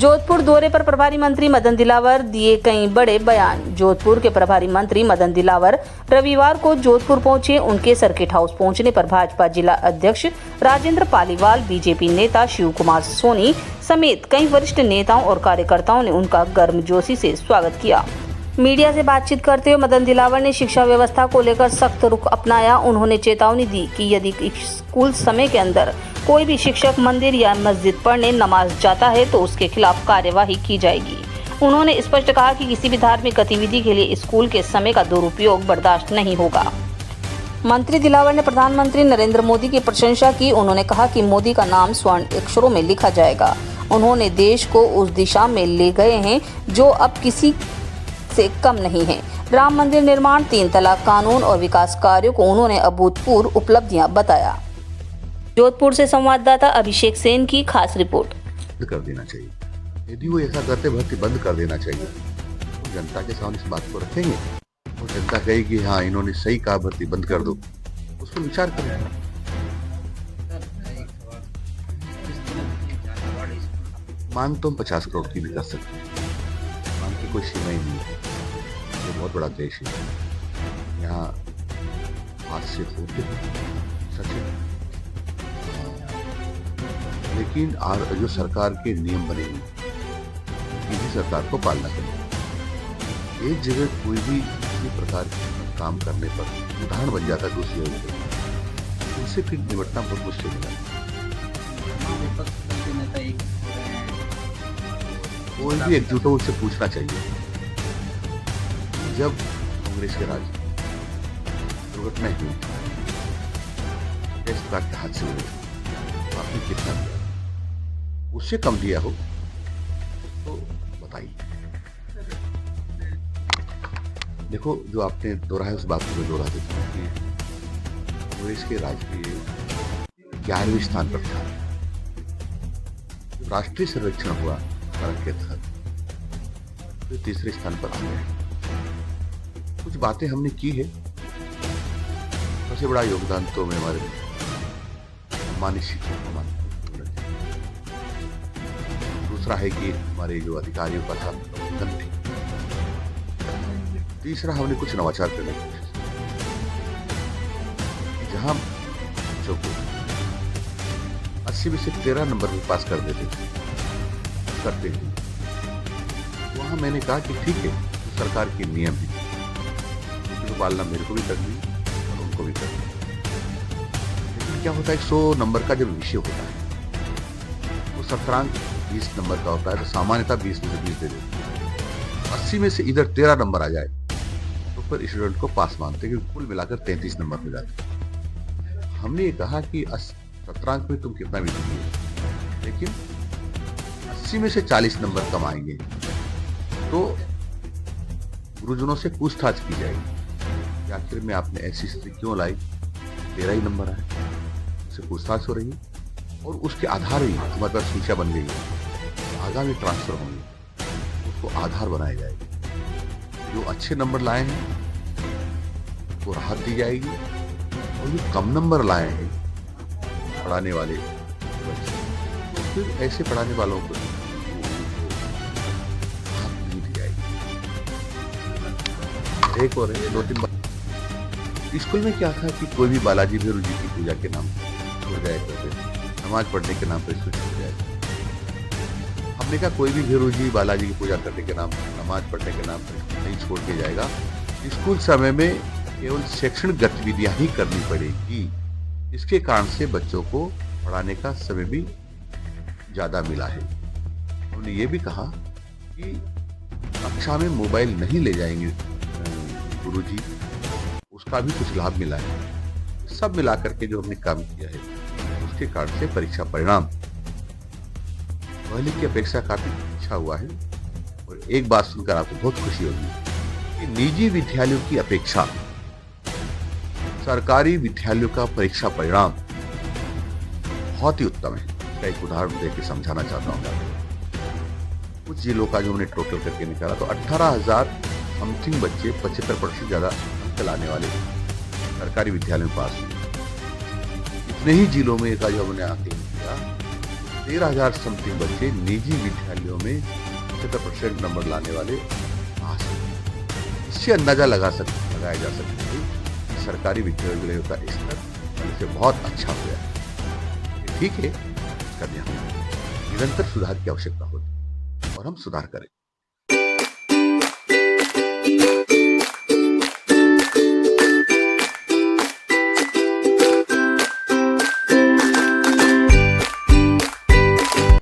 जोधपुर दौरे पर प्रभारी मंत्री मदन दिलावर दिए कई बड़े बयान। जोधपुर के प्रभारी मंत्री मदन दिलावर रविवार को जोधपुर पहुंचे। उनके सर्किट हाउस पहुंचने पर भाजपा जिला अध्यक्ष राजेंद्र पालीवाल, बीजेपी नेता शिव कुमार सोनी समेत कई वरिष्ठ नेताओं और कार्यकर्ताओं ने उनका गर्मजोशी से स्वागत किया। मीडिया से बातचीत करते हुए मदन दिलावर ने शिक्षा व्यवस्था को लेकर सख्त रुख अपनाया। उन्होंने चेतावनी दी कि यदि स्कूल समय के अंदर कोई भी शिक्षक मंदिर या मस्जिद पढ़ने नमाज जाता है तो उसके खिलाफ कार्यवाही की जाएगी। उन्होंने स्पष्ट कहा कि किसी भी धार्मिक गतिविधि के लिए स्कूल के समय का दुरुपयोग बर्दाश्त नहीं होगा। मंत्री दिलावर ने प्रधानमंत्री नरेंद्र मोदी की प्रशंसा की। उन्होंने कहा कि मोदी का नाम स्वर्ण अक्षरों में लिखा जाएगा। उन्होंने देश को उस दिशा में ले गए हैं जो अब किसी से कम नहीं है। राम मंदिर निर्माण, 3 तलाक कानून और विकास कार्यों को उन्होंने अभूतपूर्व उपलब्धियां बताया। जोधपुर से संवाददाता अभिषेक सेन की खास रिपोर्ट। कर देना चाहिए, यदि वो ऐसा करते भर्ती बंद कर देना चाहिए तो जनता के सामने इस बात को रखेंगे और जनता कहेगी हाँ इन्होंने सही कहा, भर्ती बंद कर दो, उस पर विचार करेंगे। मांग तो हम 50 करोड़ की भी कर सकते हैं, मांग की कोई सीमा ही नहीं है। ये बहुत बड़ा देश है, यहाँ हादसे होते हैं सच है, लेकिन जो सरकार के नियम बने हैं इसी सरकार को पालना चाहिए। एक जगह कोई भी किसी प्रकार के काम करने पर उदाहरण बन जाता है दूसरी जगह, उनसे फिर निपटना बहुत मुश्किल है। कोई भी एकजुट हो उससे पूछना चाहिए, जब कांग्रेस के राज दुर्घटना हुई, इस प्रकार के हादसे हुए, आपने कितना दिया, उससे कम दिया हो तो बताइए। देखो, जो आपने दोहराया उस बात को मैं दोहरा देता हूँ कि कांग्रेस के राज के 11वें स्थान पर था। राष्ट्रीय सर्वेक्षण हुआ भारत के तहत तो 3रे स्थान पर आ गए। कुछ बातें हमने की है, सबसे बड़ा योगदान तो मैं हमारे माननीय शिक्षक को मानता हूँ। दूसरा है कि हमारे जो अधिकारियों का था प्रबंधन थी। तीसरा, हमने कुछ नवाचार करने की कोशिश की। जहां बच्चों को 80 में से 13 नंबर में पास कर देते करते थे, वहां मैंने कहा कि ठीक है, तो सरकार के नियम है, तो पालना मेरे को भी करनी और उनको भी करनी। लेकिन क्या होता है, 100 नंबर का जब विषय होता है वो 17 अंक 20 नंबर का होता है, तो सामान्यतः 20 में से 20 दे देते। 80 में से इधर 13 नंबर आ जाए तो फिर स्टूडेंट को पास मानते, क्योंकि कुल मिलाकर 33 नंबर हो जाते। हमने ये कहा कि 17 अंक में तुम कितना भी दीजिए, लेकिन 80 में से 40 नंबर कम आएंगे तो गुरुजनों से पूछताछ की जाएगी कि आखिर में आपने ऐसी स्थिति क्यों लाई, 13 ही नंबर आए, उससे पूछताछ हो रही है और उसके आधार ही हमारे पास सूचियां बन गई है। आगामी ट्रांसफर होंगे, उसको आधार बनाया जाएगा। जो अच्छे नंबर लाए हैं उसको राहत दी जाएगी, और जो कम नंबर लाए हैं पढ़ाने वाले बच्चे, तो फिर ऐसे पढ़ाने वालों को राहत नहीं दी जाएगी। एक और 2-3 बार स्कूल में क्या था कि कोई भी बालाजी भैरू जी की पूजा के नाम छोड़ जाया करते थे, नमाज पढ़ने के नाम पर स्कूल छोड़ जाएगा। हमने कहा कोई भी भैरू जी बालाजी की पूजा करने के नाम, नमाज पढ़ने के नाम पर नहीं छोड़ के जाएगा। स्कूल समय में केवल शैक्षणिक गतिविधियां ही करनी पड़ेगी। इसके कारण से बच्चों को पढ़ाने का समय भी ज्यादा मिला है। उन्होंने ये भी कहा कि कक्षा में मोबाइल नहीं ले जाएंगे गुरुजी, उसका भी कुछ लाभ मिला है। सब मिलाकर के जो हमने काम किया है उसके कारण से परीक्षा परिणाम पहले की अपेक्षा काफी अच्छा हुआ है। और एक बात सुनकर आपको बहुत खुशी होगी कि निजी विद्यालयों की अपेक्षा सरकारी विद्यालयों का परीक्षा परिणाम बहुत ही उत्तम है। इसका एक उदाहरण देकर समझाना चाहता हूँ। कुछ जिलों का जो हमने टोटल करके निकाला तो 18,000 समथिंग बच्चे 75% ज्यादा अंक लाने वाले सरकारी विद्यालय में पास हुए। इतने ही जिलों में का जो हमने आकलन किया 13,000 समथिंग बच्चे निजी विद्यालयों में 75% नंबर लाने वाले पास हुए। इससे अंदाजा लगाया जा सकता है कि सरकारी विद्यालयों का स्तर पहले से बहुत अच्छा हो गया है। ये ठीक है, इसका ध्यान निरंतर सुधार की आवश्यकता होती है और हम सुधार करें।